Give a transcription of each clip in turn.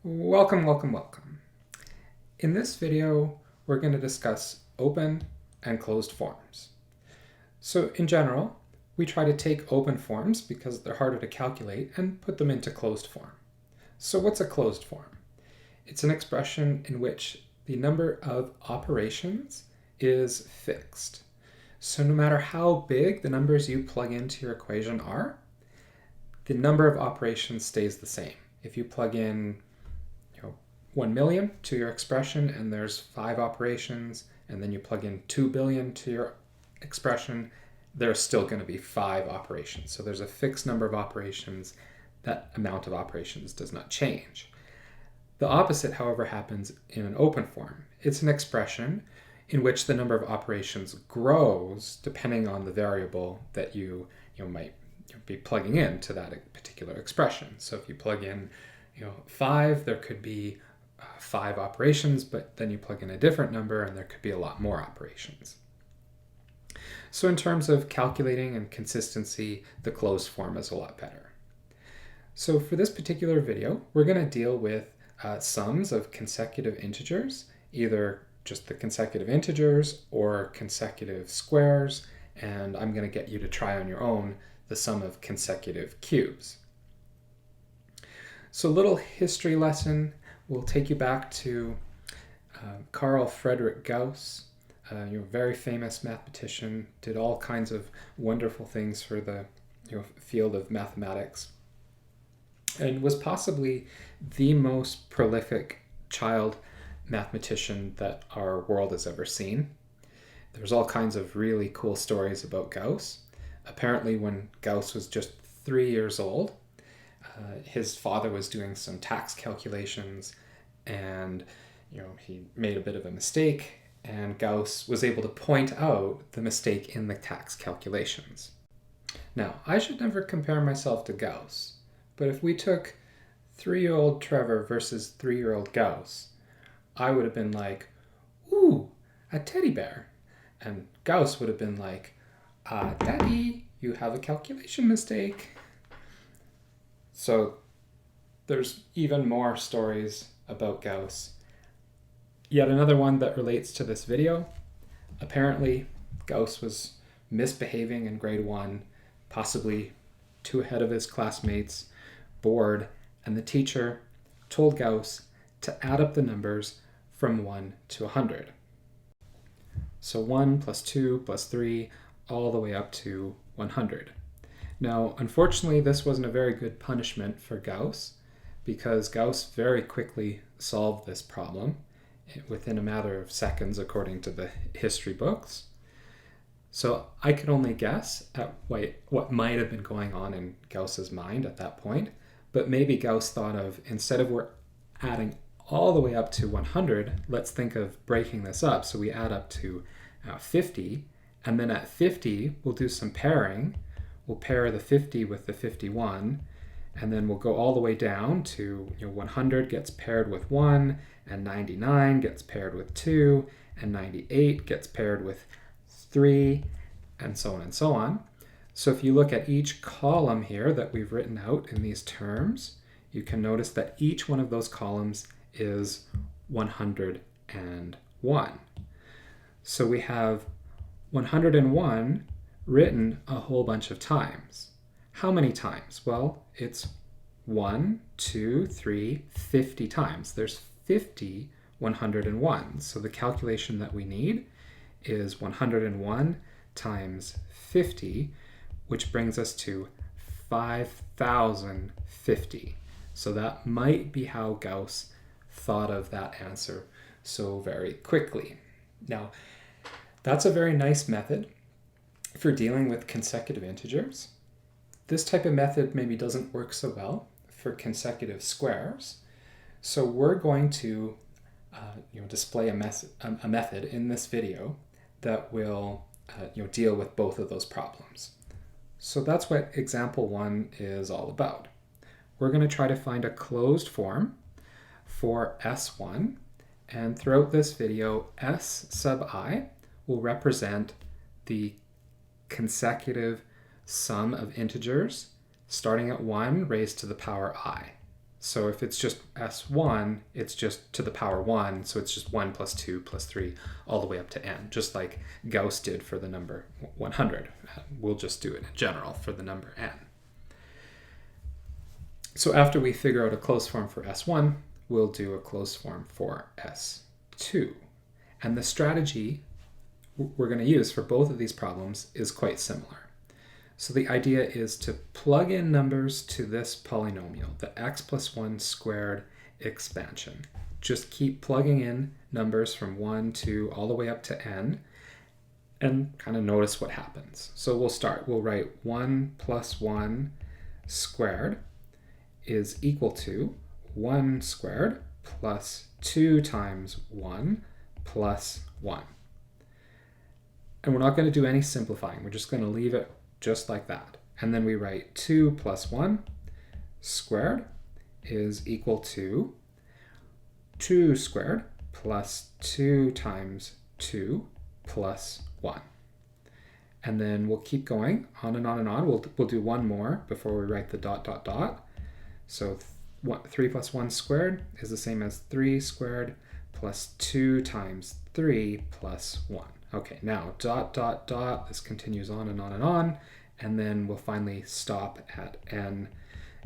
Welcome, welcome, welcome. In this video, we're going to discuss open and closed forms. So in general, we try to take open forms because they're harder to calculate and put them into closed form. So what's a closed form? It's an expression in which the number of operations is fixed. So no matter how big the numbers you plug into your equation are, the number of operations stays the same. If you plug in 1 million to your expression and there's 5 operations, and then you plug in 2 billion to your expression, there's still going to be 5 operations. So there's a fixed number of operations. That amount of operations does not change. The opposite, however, happens in an open form. It's an expression in which the number of operations grows depending on the variable that you might be plugging in to that particular expression. So if you plug in 5, there could be 5 operations, but then you plug in a different number and there could be a lot more operations. So in terms of calculating and consistency, the closed form is a lot better. So for this particular video, we're going to deal with sums of consecutive integers, either just the consecutive integers or consecutive squares, and I'm going to get you to try on your own the sum of consecutive cubes. So a little history lesson. We'll take you back to Carl Friedrich Gauss, very famous mathematician, did all kinds of wonderful things for the field of mathematics, and was possibly the most prolific child mathematician that our world has ever seen. There's all kinds of really cool stories about Gauss. Apparently, when Gauss was just 3 years old, his father was doing some tax calculations, and he made a bit of a mistake, and Gauss was able to point out the mistake in the tax calculations. Now, I should never compare myself to Gauss, but if we took 3-year-old Trevor versus 3-year-old Gauss, I would have been like, "Ooh, a teddy bear," and Gauss would have been like, "Daddy, you have a calculation mistake." So there's even more stories about Gauss. Yet another one that relates to this video. Apparently, Gauss was misbehaving in grade 1, possibly too ahead of his classmates, bored, and the teacher told Gauss to add up the numbers from 1 to 100. So 1 plus 2 plus 3, all the way up to 100. Now, unfortunately, this wasn't a very good punishment for Gauss, because Gauss very quickly solved this problem within a matter of seconds, according to the history books. So I could only guess at what might have been going on in Gauss's mind at that point, but maybe Gauss thought of, instead of we're adding all the way up to 100, let's think of breaking this up. So we add up to 50, and then at 50, we'll do some pairing. We'll pair the 50 with the 51, and then we'll go all the way down to 100 gets paired with 1, and 99 gets paired with 2, and 98 gets paired with 3, and so on and so on. So if you look at each column here that we've written out in these terms, you can notice that each one of those columns is 101. So we have 101 written a whole bunch of times. How many times? Well, it's 1, 2, 3, 50 times. There's 50 101s. So the calculation that we need is 101 times 50, which brings us to 5,050. So that might be how Gauss thought of that answer so very quickly. Now, that's a very nice method for dealing with consecutive integers. This type of method maybe doesn't work so well for consecutive squares. So we're going to display a method in this video that will deal with both of those problems. So that's what example 1 is all about. We're going to try to find a closed form for S1, and throughout this video, S sub I will represent the consecutive sum of integers starting at 1 raised to the power I. So if it's just S1, it's just to the power 1, so it's just 1 plus 2 plus 3 all the way up to n, just like Gauss did for the number 100. We'll just do it in general for the number n. So after we figure out a closed form for S1, we'll do a closed form for S2. And the strategy we're going to use for both of these problems is quite similar. So the idea is to plug in numbers to this polynomial, the x plus 1 squared expansion. Just keep plugging in numbers from 1, 2, all the way up to n, and kind of notice what happens. So we'll start. We'll write 1 plus 1 squared is equal to 1 squared plus 2 times 1 plus 1. And we're not going to do any simplifying. We're just going to leave it just like that. And then we write 2 plus 1 squared is equal to 2 squared plus 2 times 2 plus 1. And then we'll keep going on and on and on. We'll do one more before we write the dot, dot, dot. So 3 plus 1 squared is the same as 3 squared plus 2 times 3 plus 1. Okay, now dot, dot, dot. This continues on and on and on. And then we'll finally stop at n.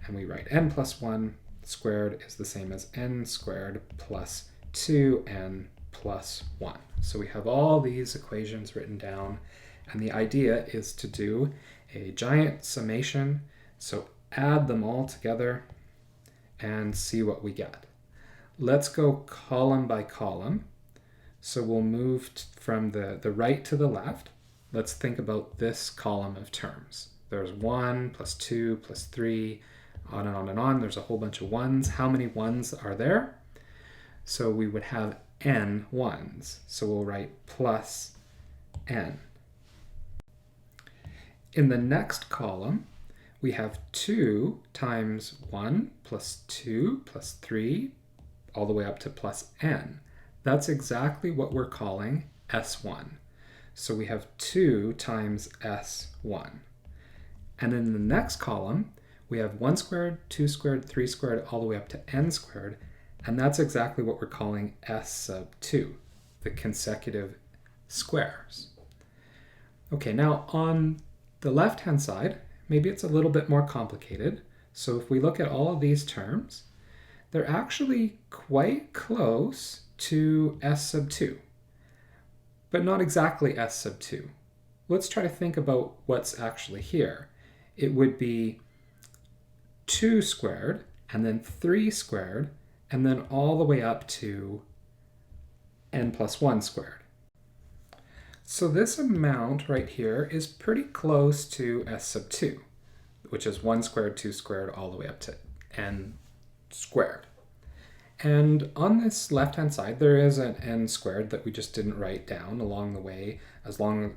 And we write n plus 1 squared is the same as n squared plus 2n plus 1. So we have all these equations written down. And the idea is to do a giant summation. So add them all together and see what we get. Let's go column by column. So we'll move from the right to the left. Let's think about this column of terms. There's 1 plus 2 plus 3, on and on and on. There's a whole bunch of ones. How many ones are there? So we would have n ones. So we'll write plus n. In the next column, we have 2 times 1 plus 2 plus 3, all the way up to plus n. That's exactly what we're calling S1. So we have 2 times S1. And in the next column, we have 1 squared, 2 squared, 3 squared, all the way up to n squared. And that's exactly what we're calling S sub 2, the consecutive squares. Okay, now on the left-hand side, maybe it's a little bit more complicated. So if we look at all of these terms, they're actually quite close to S sub 2, but not exactly S sub 2. Let's try to think about what's actually here. It would be 2 squared, and then 3 squared, and then all the way up to n plus 1 squared. So this amount right here is pretty close to S sub 2, which is 1 squared, 2 squared, all the way up to n squared. And on this left-hand side, there is an n squared that we just didn't write down along the way. Along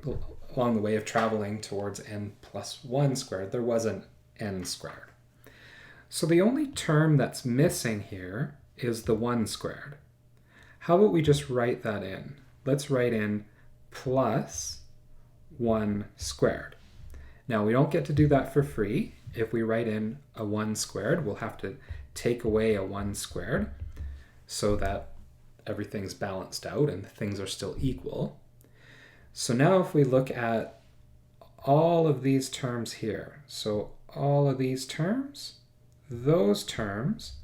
the way of traveling towards n plus 1 squared, there was an n squared. So the only term that's missing here is the 1 squared. How about we just write that in? Let's write in plus 1 squared. Now we don't get to do that for free. If we write in a 1 squared, we'll have to take away a 1 squared so that everything's balanced out and things are still equal. So now if we look at all of these terms here, so all of these terms, those terms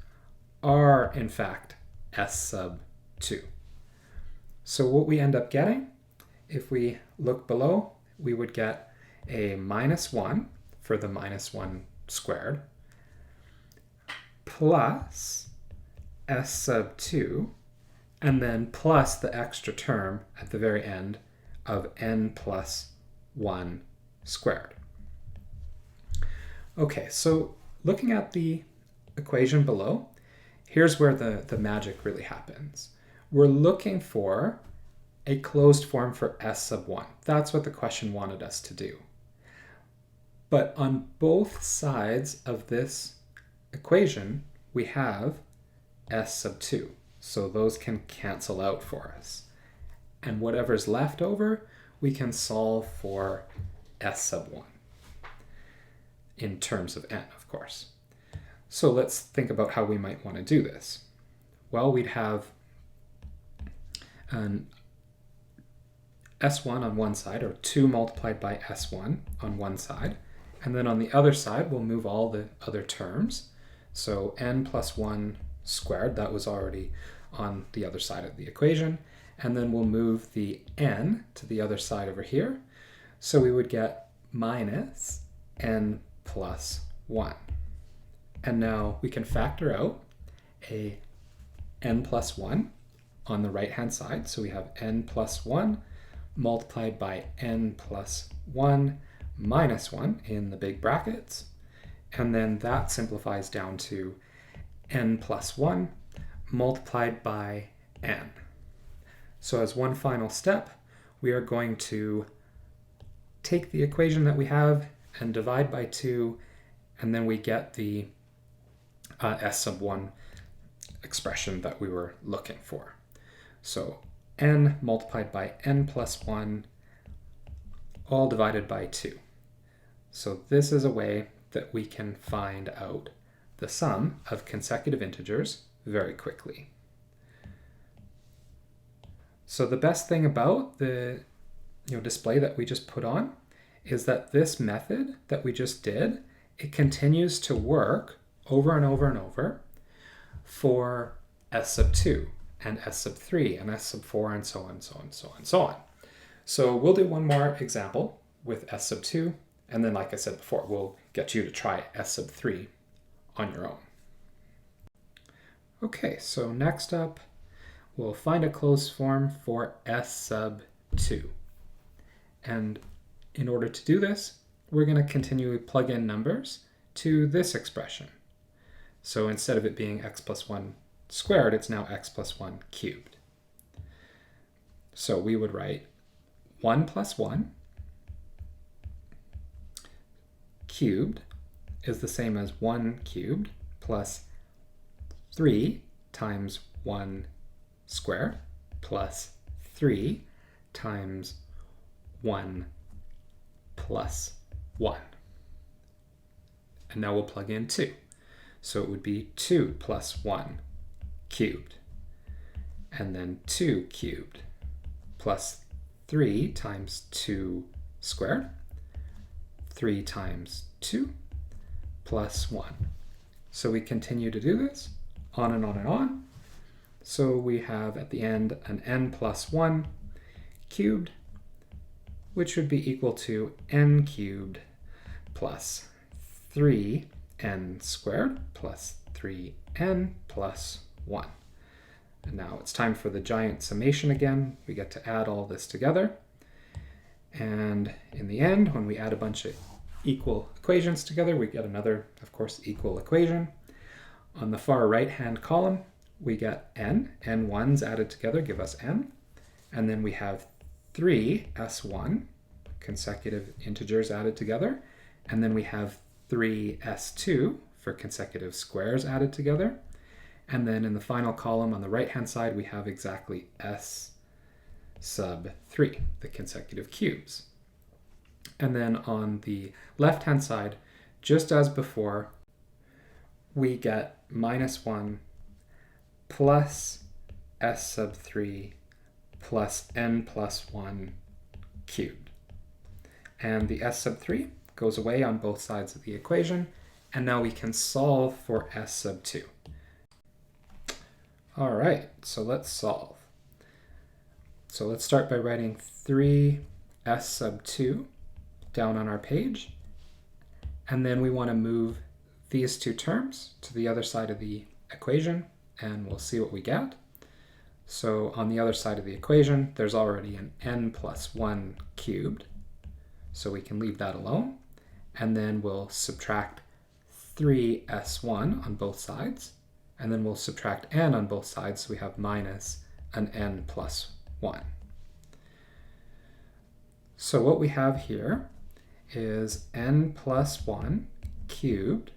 are in fact S sub 2. So what we end up getting, if we look below, we would get a minus 1 for the minus 1 squared plus S sub 2, and then plus the extra term at the very end of n plus 1 squared. Okay, so looking at the equation below, here's where the magic really happens. We're looking for a closed form for S sub 1. That's what the question wanted us to do. But on both sides of this equation, we have S sub 2. So those can cancel out for us. And whatever's left over, we can solve for S sub 1 in terms of n, of course. So let's think about how we might want to do this. Well, we'd have an S1 on one side, or 2 multiplied by S1 on one side. And then on the other side, we'll move all the other terms. So n plus 1 squared, that was already on the other side of the equation. And then we'll move the n to the other side over here. So we would get minus n plus 1. And now we can factor out a n plus 1 on the right-hand side. So we have n plus 1 multiplied by n plus 1 minus 1 in the big brackets. And then that simplifies down to n plus 1 multiplied by n. So as one final step, we are going to take the equation that we have and divide by 2, and then we get the s sub 1 expression that we were looking for. So n multiplied by n plus 1, all divided by 2. So this is a way that we can find out the sum of consecutive integers very quickly. So the best thing about the display that we just put on is that this method that we just did, it continues to work over and over and over for s sub 2 and s sub 3 and s sub 4 and so on, so on, so on, so on. So we'll do one more example with s sub 2, and then like I said before, we'll get you to try s sub 3 on your own. Okay, so next up, we'll find a closed form for s sub 2. And in order to do this, we're going to continually plug in numbers to this expression. So instead of it being x plus 1 squared, it's now x plus 1 cubed. So we would write 1 plus 1 cubed is the same as 1 cubed plus 3 times 1 squared plus 3 times 1 plus 1. And now we'll plug in 2. So it would be 2 plus 1 cubed, and then 2 cubed plus 3 times 2 squared, 3 times 2 plus 1. So we continue to do this on and on and on. So we have at the end an n plus 1 cubed, which would be equal to n cubed plus 3n squared plus 3n plus 1. And now it's time for the giant summation again. We get to add all this together. And in the end, when we add a bunch of equal equations together, we get another, of course, equal equation. On the far right-hand column, we get n1s added together give us n. And then we have 3 s1 consecutive integers added together. And then we have 3 s2 for consecutive squares added together. And then in the final column on the right-hand side, we have exactly s sub 3, the consecutive cubes. And then on the left-hand side, just as before, we get minus 1 plus s sub 3 plus n plus 1 cubed. And the s sub 3 goes away on both sides of the equation, and now we can solve for s sub 2. All right, so let's solve. So let's start by writing 3s sub 2 down on our page, and then we want to move these two terms to the other side of the equation, and we'll see what we get. So on the other side of the equation, there's already an n plus 1 cubed, so we can leave that alone, and then we'll subtract 3s1 on both sides, and then we'll subtract n on both sides, so we have minus an n plus 1. So what we have here is n plus 1 cubed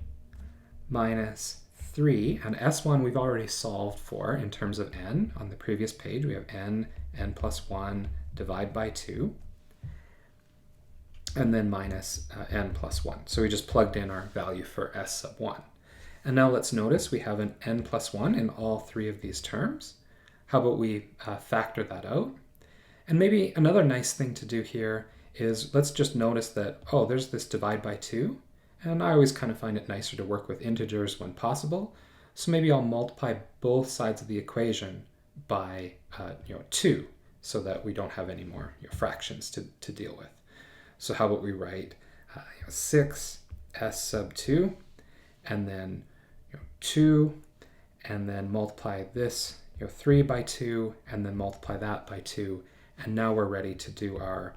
minus 3, and s1 we've already solved for in terms of n. On the previous page, we have n plus 1, divide by 2, and then minus n plus 1. So we just plugged in our value for s sub 1. And now let's notice we have an n plus 1 in all three of these terms. How about we factor that out? And maybe another nice thing to do here is let's just notice that, oh, there's this divide by 2. And I always kind of find it nicer to work with integers when possible. So maybe I'll multiply both sides of the equation by 2 so that we don't have any more fractions to deal with. So how about we write 6 s sub 2 and then 2 and then multiply this 3 by 2 and then multiply that by 2, and now we're ready to do our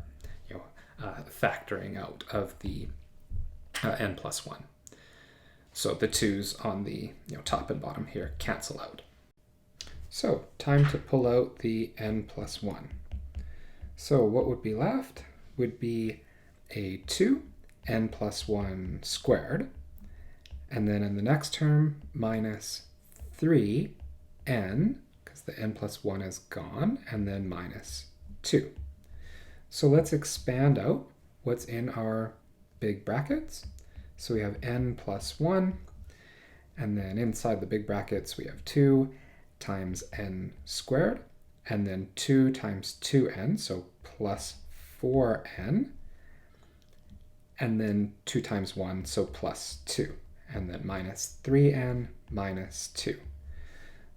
factoring out of the n plus 1. So the 2's on the top and bottom here cancel out. So time to pull out the n plus 1. So what would be left would be a 2 n plus 1 squared, and then in the next term minus 3n, because the n plus 1 is gone, and then minus 2. So let's expand out what's in our big brackets. So we have n plus 1, and then inside the big brackets we have 2 times n squared, and then 2 times 2n, so plus 4n, and then 2 times 1, so plus 2, and then minus 3n minus 2.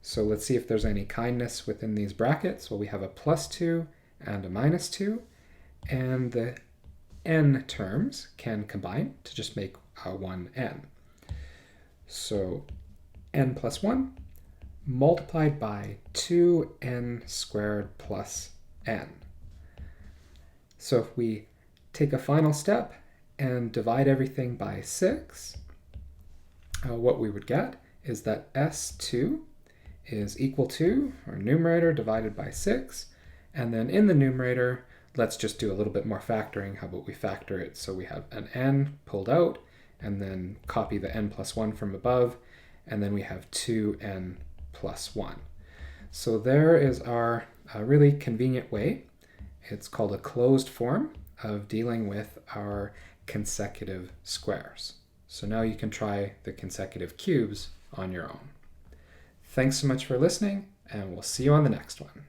So let's see if there's any kindness within these brackets. Well, we have a plus 2 and a minus 2, and the n terms can combine to just make 1n. So n plus 1 multiplied by 2n squared plus n. So if we take a final step and divide everything by 6, what we would get is that s2 is equal to our numerator divided by 6, and then in the numerator, let's just do a little bit more factoring. How about we factor it so we have an n pulled out, and then copy the n plus 1 from above, and then we have 2n plus 1. So there is our really convenient way. It's called a closed form of dealing with our consecutive squares. So now you can try the consecutive cubes on your own. Thanks so much for listening, and we'll see you on the next one.